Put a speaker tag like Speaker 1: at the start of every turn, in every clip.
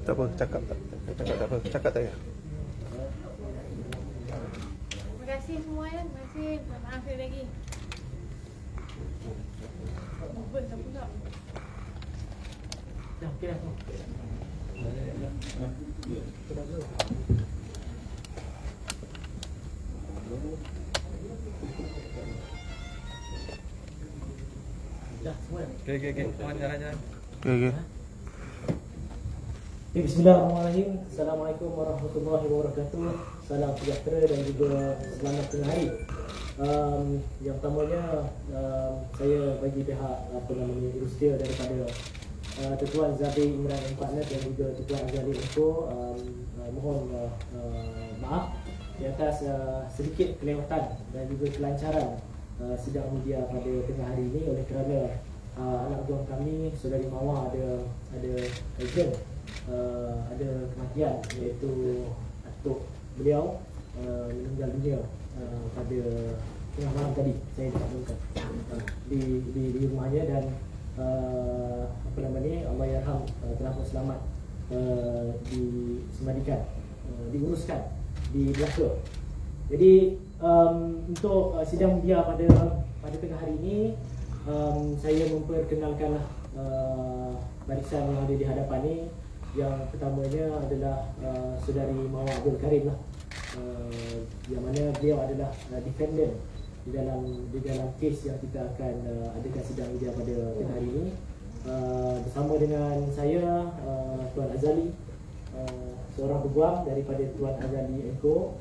Speaker 1: Tak apa, cakap tak apa, cakap tak ya.
Speaker 2: Terima kasih semua ya. Terima kasih. Minta maaf sekali lagi. Bubur tak pula.
Speaker 3: Dah, okey dah. Dah, semua dah.
Speaker 4: Okey. Jalan.
Speaker 1: Okey.
Speaker 3: Bismillahirrahmanirrahim. Assalamualaikum warahmatullahi wabarakatuh. Salam sejahtera dan juga selamat tengah hari. Yang pertamanya saya bagi pihak Rustia daripada Tuan Zabir Imran and Partners dan juga Tuan Azali Info mohon maaf di atas sedikit kelewatan dan juga kelancaran sidang media pada tengah hari ini oleh kerana anak buah kami Saudari Mawar ada urgent, ada kematian iaitu atuk beliau meninggal dunia pada tengah malam tadi. Saya dimaklumkan di rumahnya dan Allahyarham telah pun selamat disemadikan, diuruskan di Melaka. Jadi untuk sidang media pada tengah hari ini, saya memperkenalkanlah barisan yang ada di hadapan ini. Yang pertamanya adalah Saudari Mawar Abdul Karim lah, yang mana beliau adalah defendant di dalam kes yang kita akan adakan sidang media pada tengah hari ini. Bersama dengan saya Tuan Azali, seorang peguam daripada Tuan Azali Eko.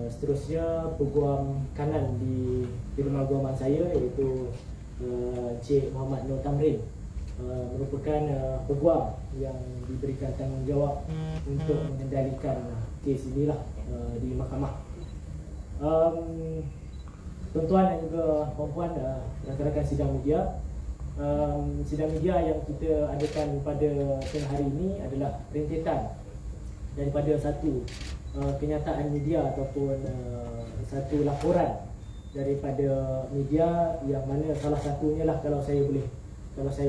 Speaker 3: Seterusnya peguam kanan di rumah guaman saya iaitu Cik Muhammad Nur Tamrin, merupakan peguam yang diberikan tanggungjawab untuk mengendalikan kes inilah di mahkamah. Tuan-tuan dan juga puan-puan, rakan-rakan sidang media, sidang media yang kita adakan pada tengah hari ini adalah rentetan daripada satu kenyataan media ataupun satu laporan daripada media yang mana salah satunya lah kalau saya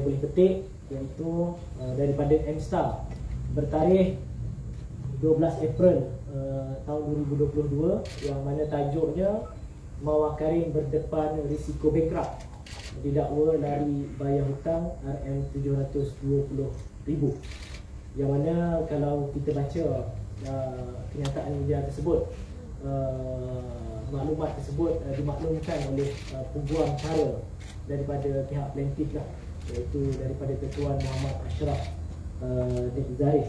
Speaker 3: boleh petik, iaitu daripada M-Star bertarikh 12 April tahun 2022, yang mana tajuknya Mawar Karim berdepan risiko bankrupt, didakwa lari bayar hutang RM720,000. Yang mana kalau kita baca kenyataan media tersebut, maklumat tersebut dimaklumkan oleh peguam cara daripada pihak plaintiff lah, iaitu daripada Ketuan Muhammad Ashraf Zarif.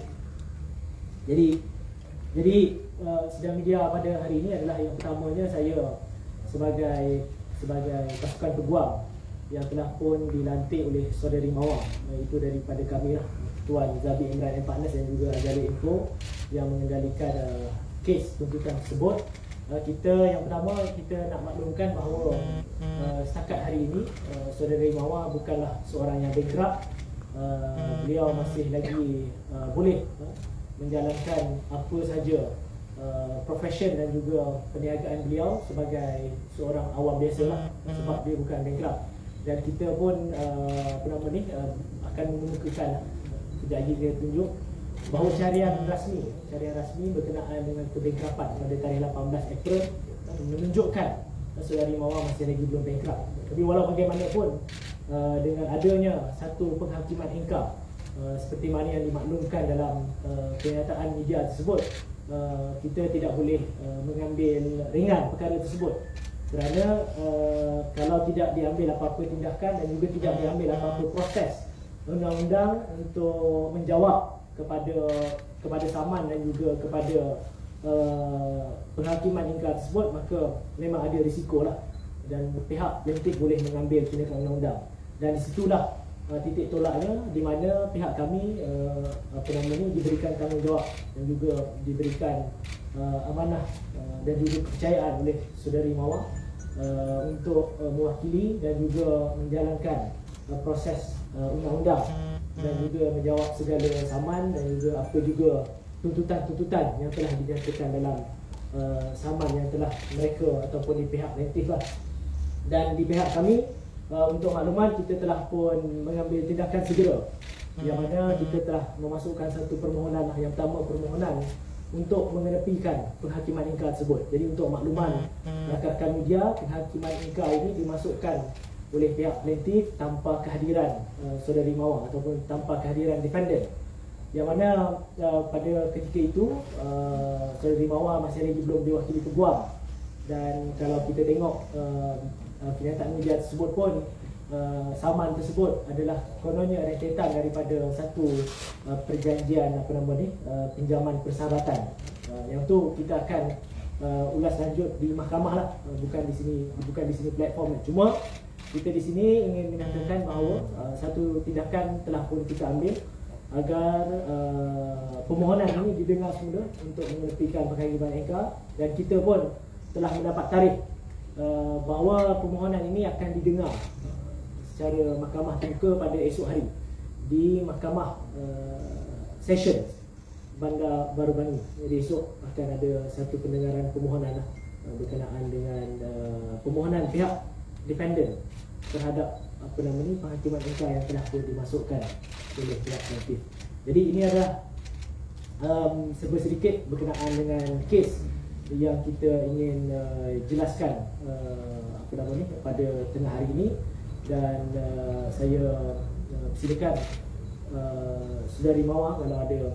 Speaker 3: Jadi sidang media pada hari ini adalah yang pertamanya saya sebagai pasukan peguam yang telah pun dilantik oleh Saudari Mawar, iaitu daripada kami lah, Tuan Zabir Imran and Partners dan juga Azali Info yang mengendalikan kes tuntutan tersebut. Yang pertama kita nak maklumkan bahawa setakat hari ini Saudari Mawar bukanlah seorang yang bankrupt. Beliau masih lagi boleh menjalankan apa saja profession dan juga perniagaan beliau sebagai seorang awam biasa lah, sebab dia bukan bankrupt. Dan kita pun akan mengemukakan sekejap lagi dia tunjuk bahawa carian rasmi berkenaan dengan kebankruptan pada tarikh 18 April menunjukkan Saudari Mawar masih lagi belum bankrupt. Tapi walau bagaimanapun, dengan adanya satu penghakiman ingkar seperti mana yang dimaklumkan dalam kenyataan media tersebut, kita tidak boleh mengambil ringan perkara tersebut, kerana kalau tidak diambil apa-apa tindakan dan juga tidak diambil apa-apa proses undang-undang untuk menjawab kepada saman dan juga kepada penghakiman ingkar tersebut, maka memang ada risiko lah, dan pihak plaintiff boleh mengambil tindakan undang-undang. Dan disitulah titik tolaknya, di mana pihak kami diberikan tanggungjawab dan juga diberikan amanah dan juga kepercayaan oleh Saudari Mawar untuk mewakili dan juga menjalankan proses undang-undang dan juga menjawab segala saman dan juga apa juga tuntutan-tuntutan yang telah dinyatakan dalam saman yang telah mereka ataupun di pihak plaintiff lah. Dan di pihak kami, untuk makluman, kita telah pun mengambil tindakan segera yang mana kita telah memasukkan satu permohonan yang pertama, permohonan untuk mengenepikan penghakiman ingkar tersebut. Jadi untuk makluman rakan-rakan media, penghakiman ingkar ini dimasukkan oleh pihak plaintiff tanpa kehadiran saudari Mawar ataupun tanpa kehadiran defendant. Yang mana pada ketika itu saudari Mawar masih lagi belum diwakili peguam, dan kalau kita tengok kenyataan media tersebut pun saman tersebut adalah kononnya rentetan daripada satu perjanjian pinjaman persahabatan. Yang tu kita akan ulas lanjut di mahkamah lah, bukan di sini platformnya. Cuma kita di sini ingin menyatakan bahawa satu tindakan telah pun kita ambil agar permohonan ini didengar semula untuk menepikan penghakiman ingkar, dan kita pun telah mendapat tarikh bahawa permohonan ini akan didengar secara mahkamah terbuka pada esok hari di mahkamah session Bandar Baru Bangi. Jadi esok akan ada satu pendengaran permohonan berkenaan dengan permohonan pihak defendant terhadap penghakiman ingkar yang telah pun dimasukkan oleh pihak plaintiff. Jadi ini adalah sedikit berkenaan dengan kes yang kita ingin jelaskan pada tengah hari ini. Dan saya silakan saudari Mawar kalau ada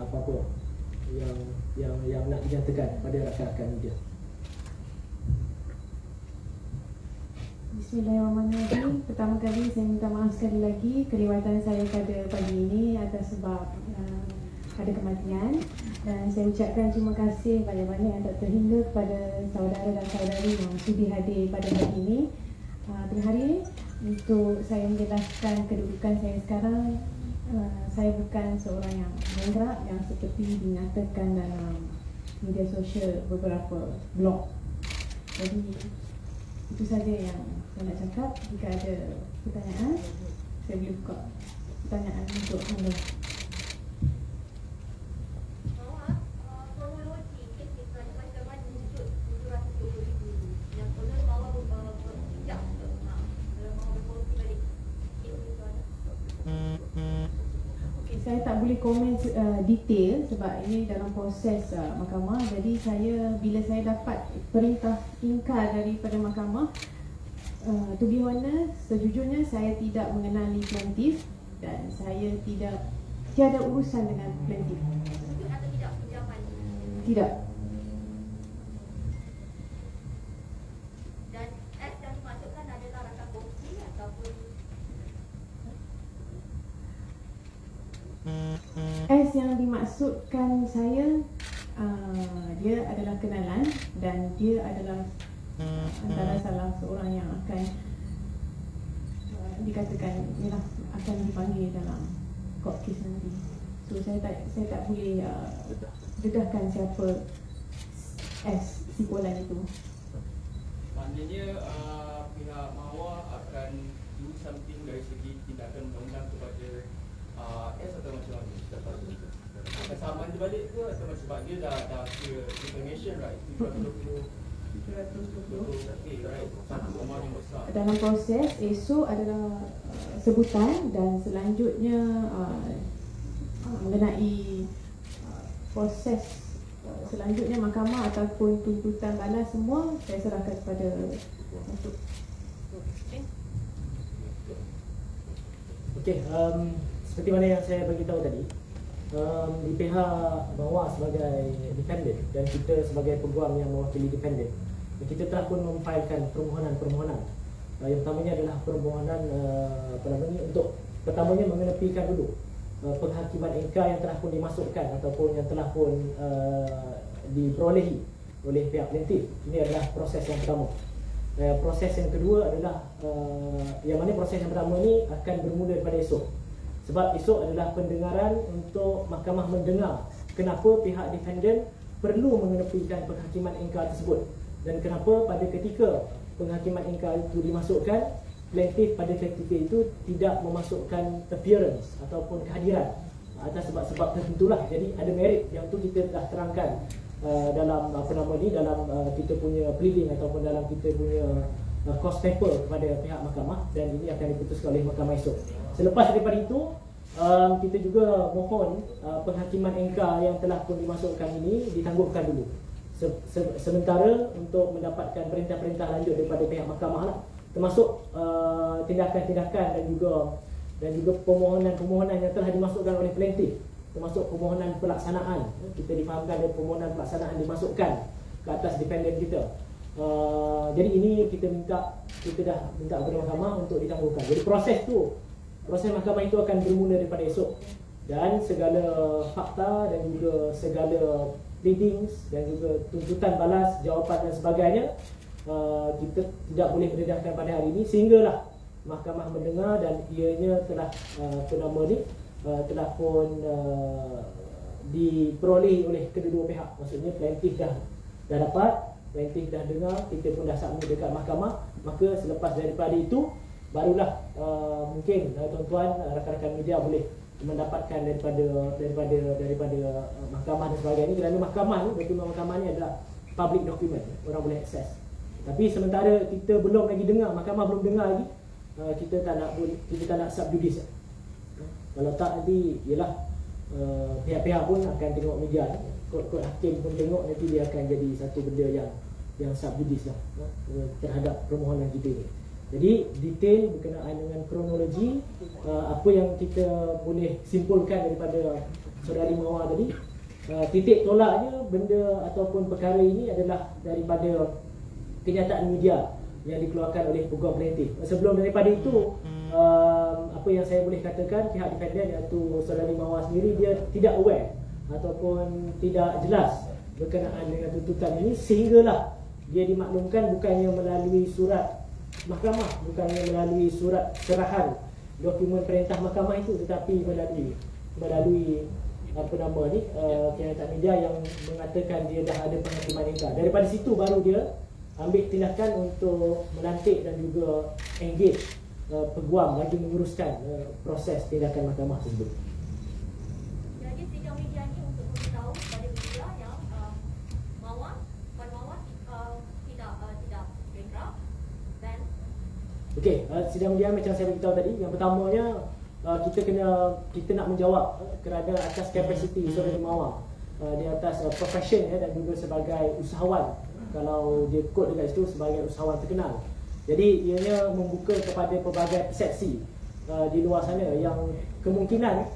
Speaker 3: apa-apa yang nak dinyatakan pada rakan-rakan media.
Speaker 2: Bismillahirrahmanirrahim. Pertama kali saya minta maaf sekali lagi kelewatan saya pada pagi ini atas sebab ada kematian, dan saya ucapkan terima kasih banyak-banyak yang tak terhingga kepada saudara dan saudari yang sudi hadir pada hari ini. Tengah hari ini untuk saya menjelaskan kedudukan saya sekarang. Saya bukan seorang yang menggerak yang seperti dinyatakan dalam media sosial beberapa blog. Jadi itu saja yang saya nak cakap. Jika ada pertanyaan, saya boleh buka pertanyaan untuk anda. Saya tak boleh komen detail sebab ini dalam proses mahkamah. Jadi bila saya dapat perintah ingkar daripada mahkamah, to be honest, sejujurnya saya tidak mengenali plaintiff dan saya tiada urusan dengan plaintiff.
Speaker 4: Setuju atau tidak pinjaman?
Speaker 2: Tidak.
Speaker 4: Dan S yang dimasukkan adalah rakan kongsi ataupun
Speaker 2: S yang dimaksudkan saya, dia adalah kenalan dan dia adalah antara salah seorang yang akan dikatakan ialah akan dipanggil dalam court case nanti. So saya tak boleh dedahkan siapa S simpulan itu.
Speaker 5: Maknanya pihak Mawar akan do something dari segi tindakan undang-undang kepada S atau macam mana? Akan saman dia balik ke atau macam sebab dia dah clear information, right? 720 right? Satu amount yang besar.
Speaker 2: Dalam proses esok adalah sebutan, dan selanjutnya mengenai proses selanjutnya mahkamah ataupun tuntutan balas semua saya serahkan kepada untuk.
Speaker 3: Okey, seperti mana yang saya beritahu tadi, di pihak Mawar sebagai defendant dan kita sebagai peguam yang mewakili defendant, kita telah pun memfailkan permohonan-permohonan. Yang pertamanya adalah permohonan untuk pertamanya mengenepikan dulu penghakiman ingkar yang telah pun dimasukkan ataupun yang telah pun diperolehi oleh pihak plaintiff. Ini adalah proses yang pertama. Proses yang kedua adalah yang mana proses yang pertama ini akan bermula pada esok. Sebab esok adalah pendengaran untuk mahkamah mendengar kenapa pihak defendant perlu mengenepikan penghakiman ingkar tersebut, dan kenapa pada ketika penghakiman ingkar itu dimasukkan, plaintiff pada ketika itu tidak memasukkan appearance ataupun kehadiran atas sebab-sebab tertentulah. Jadi ada merit yang tu kita dah terangkan dalam dalam kita punya pleading ataupun dalam kita punya cost paper kepada pihak mahkamah, dan ini akan diputuskan oleh mahkamah esok. Selepas daripada itu, kita juga mohon penghakiman MK yang telah pun dimasukkan ini ditangguhkan dulu. Sementara untuk mendapatkan perintah-perintah lanjut daripada pihak mahkamah lah, termasuk tindakan-tindakan dan juga permohonan-permohonan yang telah dimasukkan oleh plaintiff, termasuk permohonan pelaksanaan. Kita difahamkan ada permohonan pelaksanaan dimasukkan ke atas defendant kita. Jadi ini kita dah minta kepada mahkamah untuk ditangguhkan. Jadi proses mahkamah itu akan bermula daripada esok, dan segala fakta dan juga segala pleadings dan juga tuntutan balas, jawapan dan sebagainya kita tidak boleh berdedahkan pada hari ini sehinggalah mahkamah mendengar dan ianya telah telah pun diperoleh oleh kedua-dua pihak. Maksudnya plaintiff dah dapat, plaintiff dah dengar, kita pun dah submit dekat mahkamah. Maka selepas daripada itu barulah mungkin tuan-tuan rakan-rakan media boleh mendapatkan daripada mahkamah dan sebagainya, kerana mahkamah ni, dokumen mahkamah ni adalah public document, orang boleh akses. Tapi sementara kita belum lagi dengar, mahkamah belum dengar lagi, kita tak nak sub judice. Kalau tak nanti ialah pihak-pihak pun akan tengok media, kod hakim pun tengok, nanti dia akan jadi satu benda yang sub judice lah terhadap permohonan kita ni. Jadi detail berkenaan dengan kronologi apa yang kita boleh simpulkan daripada saudari Mawar tadi, titik tolaknya benda ataupun perkara ini adalah daripada kenyataan media yang dikeluarkan oleh peguam plaintiff. Sebelum daripada itu, apa yang saya boleh katakan, pihak defendant iaitu saudari Mawar sendiri, dia tidak aware ataupun tidak jelas berkenaan dengan tuntutan ini, sehinggalah dia dimaklumkan bukannya melalui surat mahkamah, bukannya melalui surat serahan dokumen perintah mahkamah itu, tetapi melalui kenyataan media yang mengatakan dia dah ada penghakiman MK. Daripada situ baru dia ambil tindakan untuk melantik dan juga engage peguam lagi menguruskan proses tindakan mahkamah tersebut.
Speaker 4: Jadi sidang media ni untuk memberitahu kepada media yang Puan Mawar tidak bankrupt. Dan
Speaker 3: Okey, sidang media macam saya beritahu tadi, yang pertamanya kita nak menjawab kerana atas kapasiti saudari Mawar di atas profession dan juga sebagai usahawan. Kalau dia kod dekat situ sebagai usahawan terkenal. Jadi ianya membuka kepada pelbagai persepsi di luar sana yang kemungkinan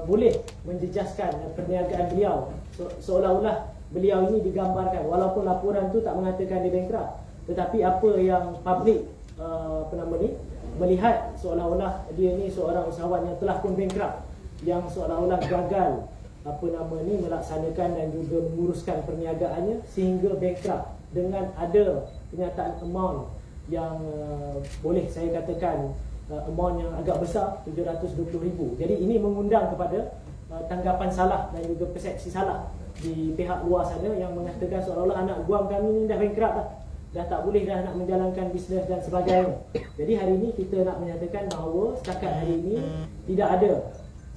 Speaker 3: boleh menjejaskan perniagaan beliau. Seolah-olah beliau ini digambarkan, walaupun laporan tu tak mengatakan dia bankrupt, tetapi apa yang public melihat seolah-olah dia ni seorang usahawan yang telah pun bankrupt, yang seolah-olah gagal melaksanakan dan juga menguruskan perniagaannya sehingga bankrupt dengan ada kenyataan amount yang boleh saya katakan amount yang agak besar, 720,000. Jadi ini mengundang kepada tanggapan salah dan juga persepsi salah di pihak luar sana yang mengatakan seolah-olah anak guam kami ni dah bankrupt dah tak boleh dah nak menjalankan bisnes dan sebagainya. Jadi hari ini kita nak menyatakan bahawa setakat hari ini tidak ada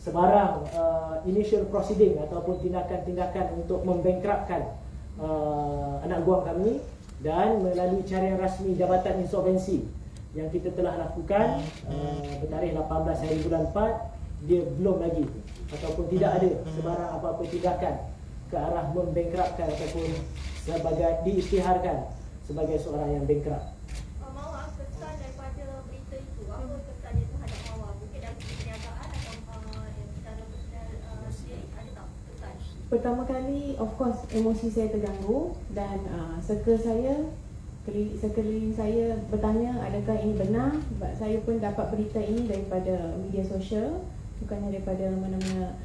Speaker 3: sebarang initial proceeding ataupun tindakan-tindakan untuk membankruptkan anak guam kami, dan melalui cara yang rasmi Jabatan Insolvensi yang kita telah lakukan bertarikh 18 hari bulan 4, dia belum lagi ataupun tidak ada sebarang apa-apa tindakan ke arah membankruptkan ataupun sebagai diisytiharkan sebagai seorang yang bankrupt.
Speaker 4: Mawar, kesan daripada berita itu, apa kesan dia terhadap Mawar? Mungkin dari segi perniagaan atau secara personal sendiri, ada tak kesan?
Speaker 2: Pertama kali, of course, emosi saya terganggu dan sekeliling saya bertanya adakah ini benar. Sebab saya pun dapat berita ini daripada media sosial, bukannya daripada mana-mana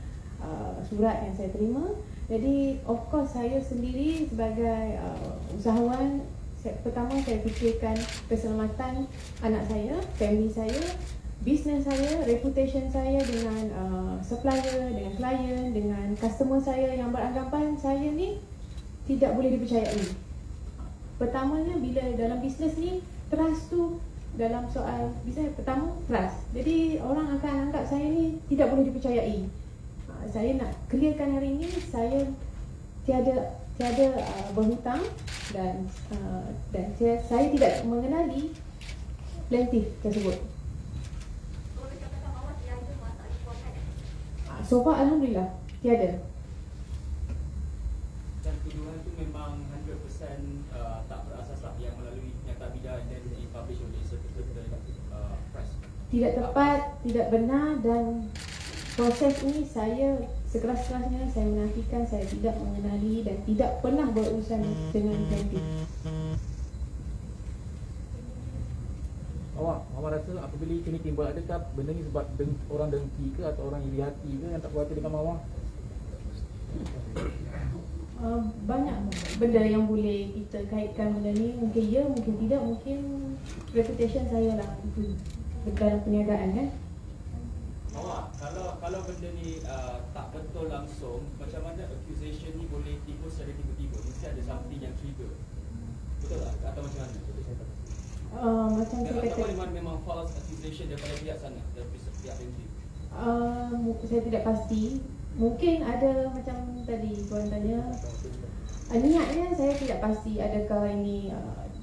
Speaker 2: surat yang saya terima. Jadi of course saya sendiri sebagai usahawan, pertama saya fikirkan keselamatan anak saya, family saya, bisnes saya, reputation saya dengan supplier, dengan klien, dengan customer saya yang beranggapan saya ni tidak boleh dipercayai. Pertamanya bila dalam bisnes ni, trust tu dalam soal bisnes, pertama trust. Jadi orang akan anggap saya ni tidak boleh dipercayai. Saya nak clearkan hari ini, saya tiada berhutang dan saya tidak mengenali plaintiff tersebut.
Speaker 4: Kalau katakan Mawar tiada masalah keluarkan
Speaker 2: So far Alhamdulillah tiada.
Speaker 5: Dan tuduhan tu memang 100% tak berasas lah, yang melalui kenyataan media dan dipublish oleh certain press.
Speaker 2: Tidak tepat, tidak benar, dan proses ini saya sekeras-kerasnya saya menafikan. Saya tidak mengenali dan tidak pernah berurusan dengan plaintiff.
Speaker 6: Awak rasa apabila ini timbul, adakah benda ni sebab orang dengki ke atau orang iri hati ke yang tak puas hati dengan Mawar?
Speaker 2: Banyak benda yang boleh kita kaitkan benda ni. Mungkin ya, mungkin tidak, mungkin reputation saya lah itu dalam perniagaan kan.
Speaker 5: Mawar, kalau benda ni tak betul langsung, macam mana accusation ni boleh timbul secara tiba-tiba? Mesti ada something yang trigger. Betul tak? Atau macam mana?
Speaker 2: Macam saya kata,
Speaker 5: memang false accusation daripada pihak sana, daripada pihak plaintiff.
Speaker 2: saya tidak pasti. Mungkin ada macam tadi korang tanya, niatnya saya tidak pasti adakah ini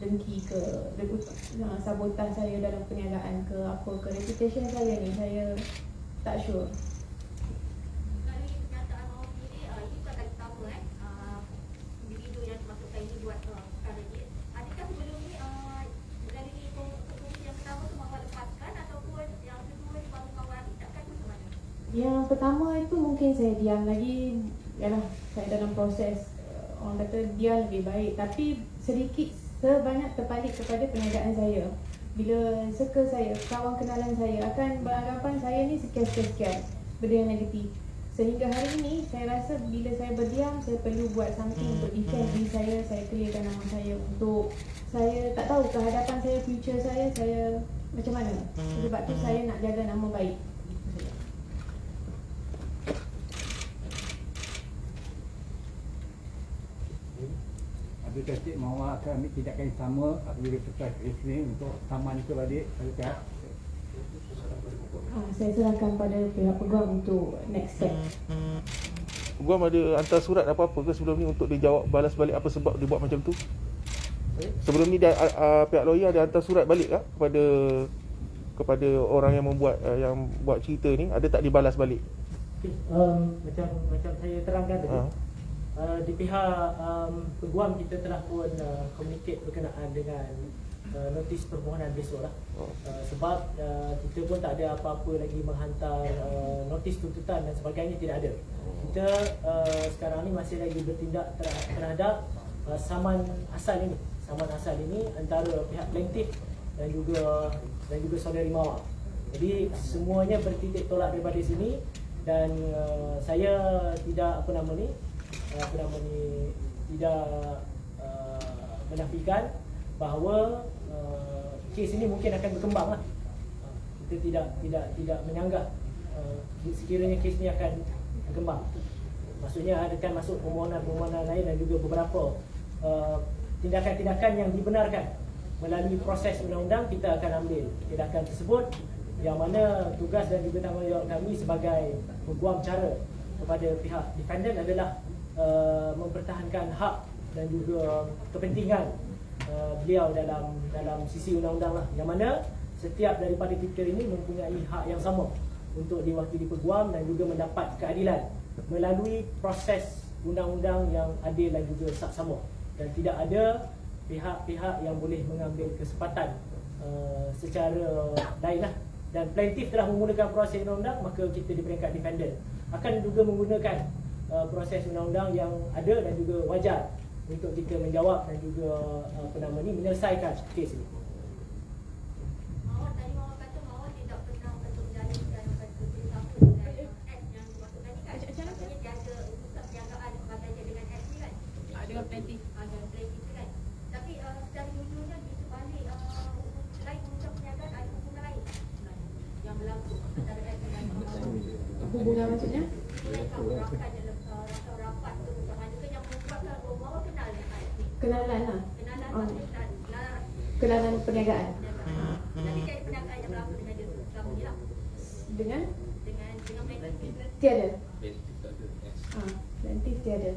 Speaker 2: dengki ke, sabotan saya dalam perniagaan ke apa ke, reputation saya ni saya tak sure.
Speaker 4: Dari pernyataan awak sendiri, ini bukan kali pertama individu yang dimasukkan ini buat perkara ni. Adakah sebelum ni dari kepolisian yang pertama tu Mawar lepaskan, ataupun yang kedua ni baru Mawar tindakan tu macam mana?
Speaker 2: Yang pertama itu mungkin saya diam lagi. Yalah, saya dalam proses orang kata dia lebih baik, tapi sedikit sebanyak terpalit kepada perniagaan saya. Bila circle saya, kawan kenalan saya akan beranggapan saya ni sekian-sekian benda yang negatif. Sehingga hari ini saya rasa bila saya berdiam, saya perlu buat something untuk defend diri saya clearkan nama saya, untuk saya tak tahu kehadapan saya, future saya macam mana. Sebab tu saya nak jaga nama baik.
Speaker 7: Adakah Cik Mawar akan ambil tindakan yang sama apabila lepas kes ni untuk saman itu balik? Adakah?
Speaker 2: Saya serahkan pada pihak peguam untuk next step.
Speaker 1: Peguam ada hantar surat apa-apa ke sebelum ni untuk dijawab balas balik apa sebab dia buat macam tu? Sebelum ni pihak lawyer ada hantar surat balik tak kepada orang yang membuat yang buat cerita ni, ada tak dibalas balik?
Speaker 3: Macam saya terangkan tadi, di pihak peguam kita telah pun communicate berkenaan dengan notis permohonan besok lah. Sebab kita pun tak ada apa-apa lagi menghantar notis tuntutan dan sebagainya, tidak ada. Kita sekarang ni masih lagi bertindak terhadap saman asal ini antara pihak plaintiff dan juga saudari Mawar. Jadi semuanya bertitik tolak daripada sini, dan saya tidak tidak menafikan bahawa kes ini mungkin akan berkembang lah. Kita tidak menyanggah sekiranya kes ini akan berkembang. Maksudnya akan masuk permohonan lain dan juga beberapa tindakan-tindakan yang dibenarkan melalui proses undang-undang. Kita akan ambil tindakan tersebut, yang mana tugas dan juga tanggungjawab kami sebagai peguam cara kepada pihak defendant adalah mempertahankan hak dan juga kepentingan beliau dalam sisi undang-undang lah, yang mana setiap daripada kita ini mempunyai hak yang sama untuk diwakili peguam dan juga mendapat keadilan melalui proses undang-undang yang adil dan juga saksama, dan tidak ada pihak-pihak yang boleh mengambil kesempatan secara lain lah. Dan plaintiff telah menggunakan proses undang-undang, maka kita di peringkat defendant akan juga menggunakan proses undang-undang yang ada dan juga wajar untuk kita menjawab dan juga menyelesaikan kes ini.
Speaker 4: Mawar kata Mawar tidak pernah untuk menjalankan kerjasama dengan X yang dimasukkan ni kan. Maksudnya dia ada urusan perniagaan sebagainya dengan X ni kan. Dengan plaintiff. Dengan plaintiff kan. Tapi secara jujurnya di sebalik selain urusan perniagaan, ada hubungan lain yang berlaku antara X dengan Mawar.
Speaker 2: Hubungan maksudnya?
Speaker 4: Rapat tu macam mana ke yang membuatkan Mawar kenal dengan X ni?
Speaker 2: Kenalan lah.
Speaker 4: Kenalan
Speaker 2: perniagaan.
Speaker 4: Tapi dia ada perniagaan yang berlaku dengan dia selama ni lah.
Speaker 2: Dengan
Speaker 4: plaintiff.
Speaker 2: tiada.
Speaker 8: Plaintiff tak ada S.
Speaker 2: Plaintiff tiada.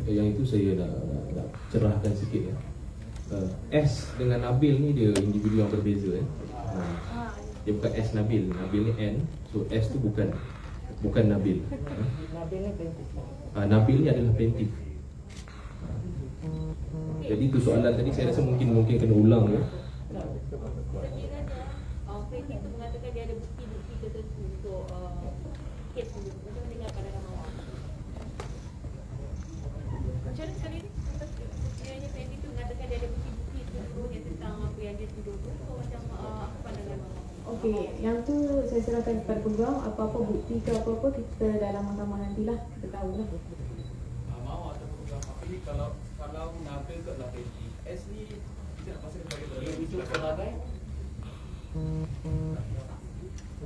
Speaker 8: Yang itu saya nak cerahkan sikit ya. S dengan Nabil ni dia individu yang berbeza Dia bukan S Nabil, Nabil ni N. So S tu bukan bukan Nabil.
Speaker 3: Nabil ni plaintiff.
Speaker 8: Nabil ni adalah plaintiff. Jadi tu soalan tadi saya rasa mungkin kena ulang ya.
Speaker 4: Sekiranya plaintiff tu mengatakan dia ada bukti-bukti tertentu untuk kes tu, macam mana dengan pandangan Mawar? Macam mana sekali ni? Sekiranya plaintiff tu mengatakan dia ada bukti-bukti seluruhnya tentang apa yang dia tuduh tu, so macam apa pandangan Mawar?
Speaker 2: Okey, yang tu saya serahkan kepada peguam. Apa-apa bukti ke apa-apa kita dalam mahkamah nantilah kita tahulah.
Speaker 5: Mawar atau program apa ni kalau Nabil tu adalah plaintiff, S ni tidak pasal sebagai lawyer itu sebagai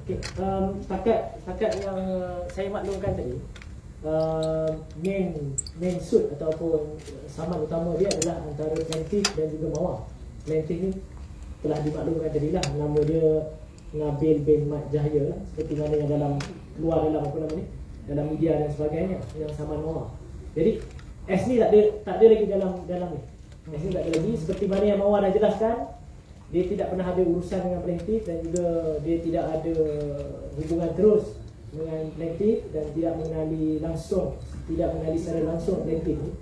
Speaker 3: Okey, setakat yang saya maklumkan tadi, main suit ataupun saman utama dia adalah antara plaintiff dan juga Mawar. Plaintiff ni telah dimaklumkan tadi lah, nama dia Nabil bin Mat Jahya lah, seperti mana yang dalam dalam media dan sebagainya, yang saman Mawar. Jadi S ni tak ada lagi dalam ni. S ni tak ada lagi, seperti mana yang Mawar dah jelaskan. Dia tidak pernah ada urusan dengan plaintiff dan juga dia tidak ada hubungan terus dengan plaintiff dan tidak mengenali secara langsung plaintiff ni.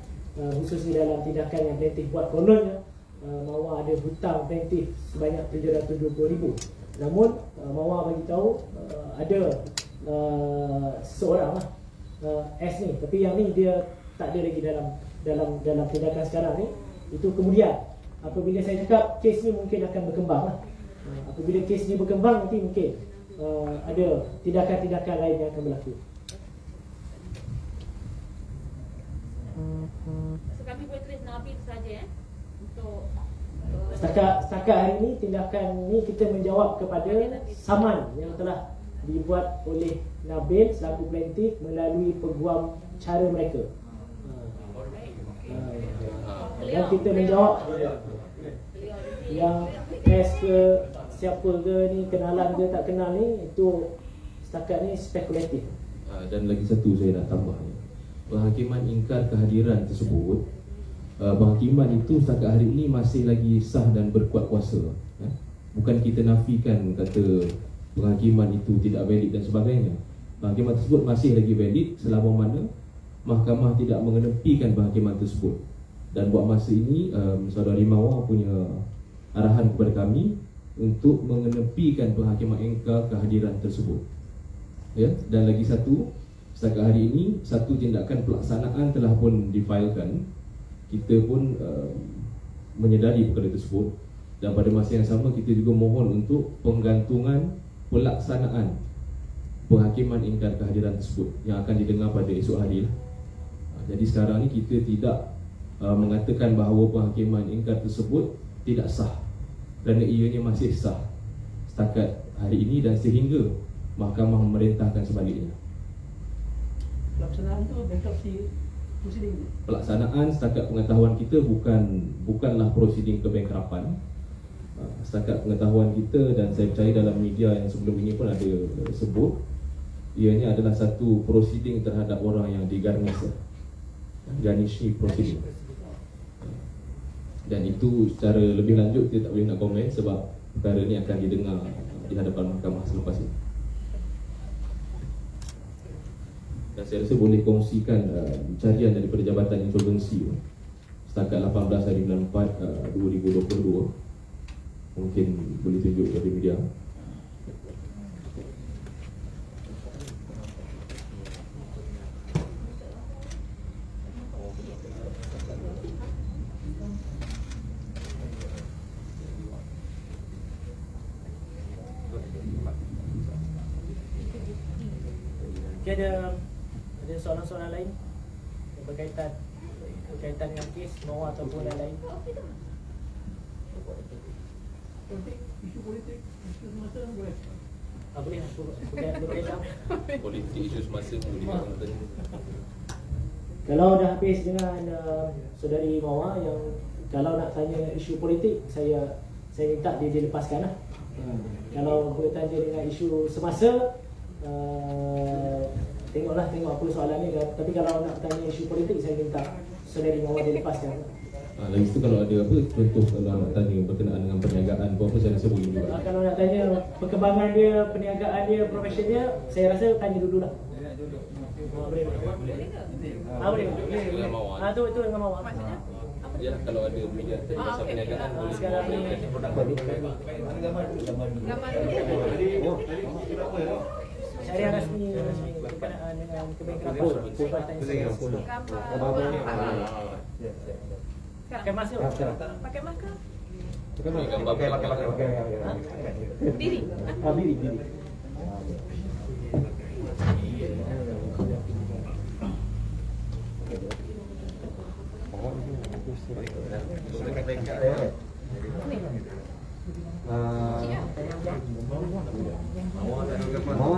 Speaker 3: Khususnya dalam tindakan yang plaintiff buat, kononnya Mawar ada hutang plaintiff sebanyak 720,000. Namun Mawar bagi tahu ada seseorang lah, S ni, tapi yang ni dia tak ada lagi dalam tindakan sekarang ni. Itu kemudian apabila saya cakap kes ni mungkin akan berkembang lah. Apabila kes ni berkembang, nanti mungkin ada tindakan-tindakan lain yang akan berlaku.
Speaker 4: So kami boleh tulis Nabil saja untuk
Speaker 3: Setakat hari ni, tindakan ni kita menjawab kepada saman yang telah dibuat oleh Nabil selaku plaintiff melalui peguam cara mereka. Dan kita menjawab yang S ke siapa ke ni, kenalan ke tak kenal ni, itu setakat ni spekulatif.
Speaker 8: Dan lagi satu saya nak tambah, penghakiman ingkar kehadiran tersebut, penghakiman itu setakat hari ini masih lagi sah dan berkuat kuasa. Bukan kita nafikan kata penghakiman itu tidak valid dan sebagainya. Penghakiman tersebut masih lagi valid selama mana mahkamah tidak mengenepikan penghakiman tersebut. Dan buat masa ini saudari Mawar punya arahan kepada kami untuk mengenepikan penghakiman ingkar kehadiran tersebut. Ya, dan lagi satu, setakat hari ini satu tindakan pelaksanaan telah pun difailkan. Kita pun menyedari perkara tersebut, dan pada masa yang sama kita juga mohon untuk penggantungan pelaksanaan penghakiman ingkar kehadiran tersebut yang akan didengar pada esok hari lah. Jadi sekarang ni kita tidak mengatakan bahawa penghakiman ingkar tersebut tidak sah, kerana ianya masih sah setakat hari ini dan sehingga mahkamah memerintahkan sebaliknya.
Speaker 7: Pelaksanaan tu bankruptcy proceeding.
Speaker 8: Pelaksanaan setakat pengetahuan kita bukanlah prosiding kebankrapan. Setakat pengetahuan kita, dan saya percaya dalam media yang sebelum ini pun ada sebut, ianya adalah satu prosiding terhadap orang yang digarnish, garnishi proceeding. Dan itu secara lebih lanjut kita tak boleh nak komen sebab perkara ini akan didengar di hadapan mahkamah selepas ini. Dan saya rasa boleh kongsikan carian daripada Jabatan Insolvensi setakat 18 hari bulan 4 2022. Mungkin boleh tunjuk kepada media.
Speaker 3: Ada soalan-soalan lain yang berkaitan dengan kes Mawar ataupun lain-lain?
Speaker 7: Isu politik, isu semasa boleh.
Speaker 3: Boleh berkaitan
Speaker 8: Politik isu semasa boleh.
Speaker 3: Kalau dah habis dengan saudari Mawar, yang kalau nak tanya isu politik, saya minta dia dilepaskan lah. Kalau boleh tanya dengan isu semasa, tengok apa soalan ni. Tapi kalau nak tanya isu politik, saya minta saudari Mawar dilepaskan.
Speaker 8: Lagi tu kalau ada apa, contoh kalau nak tanya berkenaan dengan perniagaan apa saya rasa boleh juga.
Speaker 3: Kalau nak tanya perkembangan dia, perniagaan dia, profession dia, saya rasa tanya dulu lah. Boleh. Boleh.
Speaker 5: Dengan mawar.
Speaker 3: Tu dengan mawar.
Speaker 4: Maksudnya?
Speaker 5: Yalah, kalau ada media pasal
Speaker 4: okey,
Speaker 5: perniagaan boleh
Speaker 3: Sekarang ni
Speaker 4: Gambar tu.
Speaker 3: syariah rasmi berkenaan dengan kebanyakan Perubatan Singapura.
Speaker 4: Gambar sekarang.
Speaker 3: Pakai mask tu?
Speaker 4: Pakai masker.
Speaker 5: pakai.
Speaker 4: Diri.
Speaker 3: Diri.
Speaker 9: Mawar